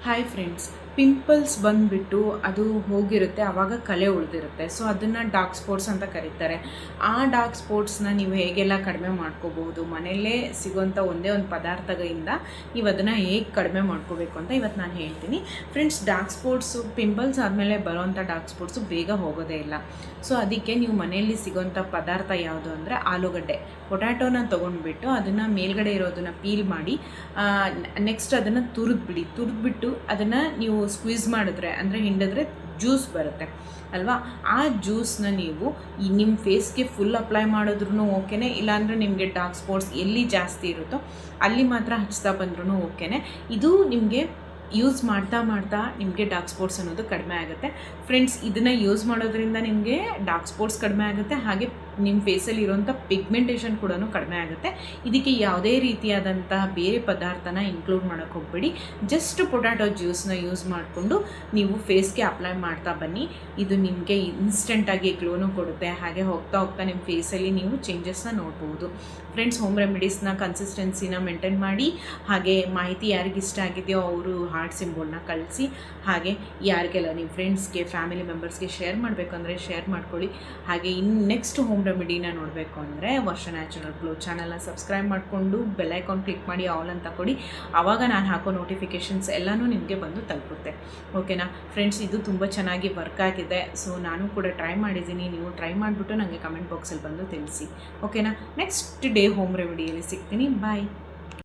Hi friends, pimples ಬಂದುಬಿಟ್ಟು ಅದು ಹೋಗಿರುತ್ತೆ, ಆವಾಗ ಕಲೆ ಉಳಿದಿರುತ್ತೆ. ಸೊ ಅದನ್ನು ಡಾರ್ಕ್ ಸ್ಪಾಟ್ಸ್ ಅಂತ ಕರೀತಾರೆ. ಆ ಡಾರ್ಕ್ ಸ್ಪಾಟ್ಸ್ನ ನೀವು ಹೇಗೆಲ್ಲ ಕಡಿಮೆ ಮಾಡ್ಕೋಬಹುದು, ಮನೆಯಲ್ಲೇ ಸಿಗೋಂಥ ಒಂದೇ ಒಂದು ಪದಾರ್ಥಗಳಿಂದ ನೀವು ಅದನ್ನು ಹೇಗೆ ಕಡಿಮೆ ಮಾಡ್ಕೋಬೇಕು ಅಂತ ಇವತ್ತು ನಾನು ಹೇಳ್ತೀನಿ. ಫ್ರೆಂಡ್ಸ್, ಡಾರ್ಕ್ ಸ್ಪಾಟ್ಸು ಪಿಂಪಲ್ಸ್ ಆದಮೇಲೆ ಬರೋವಂಥ ಡಾರ್ಕ್ ಸ್ಪಾಟ್ಸು ಬೇಗ ಹೋಗೋದೇ ಇಲ್ಲ. ಸೊ ಅದಕ್ಕೆ ನೀವು ಮನೆಯಲ್ಲಿ ಸಿಗೋಂಥ ಪದಾರ್ಥ ಯಾವುದು ಅಂದರೆ ಆಲೂಗಡ್ಡೆ, ಪೊಟ್ಯಾಟೋನ ತೊಗೊಂಡ್ಬಿಟ್ಟು ಅದನ್ನು ಮೇಲ್ಗಡೆ ಇರೋದನ್ನು ಪೀಲ್ ಮಾಡಿ ನೆಕ್ಸ್ಟ್ ಅದನ್ನು ತುರಿದ್ಬಿಟ್ಟು ಅದನ್ನು ನೀವು ಸ್ಕ್ವೀಸ್ ಮಾಡಿದ್ರೆ ಅಂದರೆ ಹಿಂಡಿದ್ರೆ ಜ್ಯೂಸ್ ಬರುತ್ತೆ ಅಲ್ವಾ. ಆ ಜ್ಯೂಸನ್ನ ನೀವು ನಿಮ್ಮ ಫೇಸ್ಗೆ ಫುಲ್ ಅಪ್ಲೈ ಮಾಡಿದ್ರೂ ಓಕೆನೇ, ಇಲ್ಲಾಂದರೆ ನಿಮಗೆ ಡಾರ್ಕ್ ಸ್ಪಾಟ್ಸ್ ಎಲ್ಲಿ ಜಾಸ್ತಿ ಇರುತ್ತೋ ಅಲ್ಲಿ ಮಾತ್ರ ಹಚ್ತಾ ಬಂದ್ರೂ ಓಕೆನೇ. ಇದು ನಿಮಗೆ ಯೂಸ್ ಮಾಡ್ತಾ ನಿಮಗೆ ಡಾರ್ಕ್ ಸ್ಪಾಟ್ಸ್ ಅನ್ನೋದು ಕಡಿಮೆ ಆಗುತ್ತೆ. ಫ್ರೆಂಡ್ಸ್, ಇದನ್ನು ಯೂಸ್ ಮಾಡೋದ್ರಿಂದ ನಿಮಗೆ ಡಾರ್ಕ್ ಸ್ಪಾಟ್ಸ್ ಕಡಿಮೆ ಆಗುತ್ತೆ, ಹಾಗೆ ನಿಮ್ಮ ಫೇಸಲ್ಲಿ ಇರೋಂಥ ಪಿಗ್ಮೆಂಟೇಷನ್ ಕೂಡ ಕಡಿಮೆ ಆಗುತ್ತೆ. ಇದಕ್ಕೆ ಯಾವುದೇ ರೀತಿಯಾದಂತಹ ಬೇರೆ ಪದಾರ್ಥನ ಇನ್ಕ್ಲೂಡ್ ಮಾಡೋಕ್ಕೆ ಹೋಗಬೇಡಿ. ಜಸ್ಟ್ ಪೊಟ್ಯಾಟೊ ಜ್ಯೂಸನ್ನ ಯೂಸ್ ಮಾಡಿಕೊಂಡು ನೀವು ಫೇಸ್ಗೆ ಅಪ್ಲೈ ಮಾಡ್ತಾ ಬನ್ನಿ. ಇದು ನಿಮಗೆ ಇನ್ಸ್ಟೆಂಟಾಗಿ ಗ್ಲೋನು ಕೊಡುತ್ತೆ, ಹಾಗೆ ಹೋಗ್ತಾ ನಿಮ್ಮ ಫೇಸಲ್ಲಿ ನೀವು ಚೇಂಜಸ್ನ ನೋಡ್ಬೋದು. ಫ್ರೆಂಡ್ಸ್, ಹೋಮ್ ರೆಮಿಡೀಸ್ನ ಕನ್ಸಿಸ್ಟೆನ್ಸಿನ ಮೇಂಟೈನ್ ಮಾಡಿ, ಹಾಗೆ ಮಾಹಿತಿ ಯಾರಿಗೆ ಇಷ್ಟ ಆಗಿದೆಯೋ ಅವರು ಹಾರ್ಟ್ ಸಿಂಬಲ್ನ ಕಳಿಸಿ, ಹಾಗೆ ಯಾರಿಗೆಲ್ಲ ನಿಮ್ಮ ಫ್ರೆಂಡ್ಸ್ಗೆ ಫ್ಯಾಮಿಲಿ ಮೆಂಬರ್ಸ್ಗೆ ಶೇರ್ ಮಾಡಬೇಕು ಅಂದರೆ ಶೇರ್ ಮಾಡ್ಕೊಳ್ಳಿ. ಹಾಗೆ ನೆಕ್ಸ್ಟ್ ಹೋಮ್ ರೆಮಿಡಿನ ನೋಡಬೇಕು ಅಂದರೆ ವರ್ಷ ನ್ಯಾಚುರಲ್ ಗ್ಲೋ ಚಾನಲ್ನ ಸಬ್ಸ್ಕ್ರೈಬ್ ಮಾಡಿಕೊಂಡು ಬೆಲ್ ಐಕಾನ್ ಕ್ಲಿಕ್ ಮಾಡಿ ಆಲ್ ಅಂತ ಕೊಡಿ. ಆವಾಗ ನಾನು ಹಾಕೋ ನೋಟಿಫಿಕೇಷನ್ಸ್ ಎಲ್ಲನೂ ನಿಮಗೆ ಬಂದು ತಲುಪುತ್ತೆ. ಓಕೆನಾ ಫ್ರೆಂಡ್ಸ್, ಇದು ತುಂಬ ಚೆನ್ನಾಗಿ ವರ್ಕ್ ಆಗಿದೆ. ಸೊ ನಾನು ಕೂಡ ಟ್ರೈ ಮಾಡಿದ್ದೀನಿ, ನೀವು ಟ್ರೈ ಮಾಡಿಬಿಟ್ಟು ನನಗೆ ಕಮೆಂಟ್ ಬಾಕ್ಸಲ್ಲಿ ಬಂದು ತಿಳಿಸಿ. ಓಕೆನಾ, ನೆಕ್ಸ್ಟ್ ಡೇ ಹೋಮ್ ರೆಮಿಡಿಯಲ್ಲಿ ಸಿಗ್ತೀನಿ. ಬಾಯ್.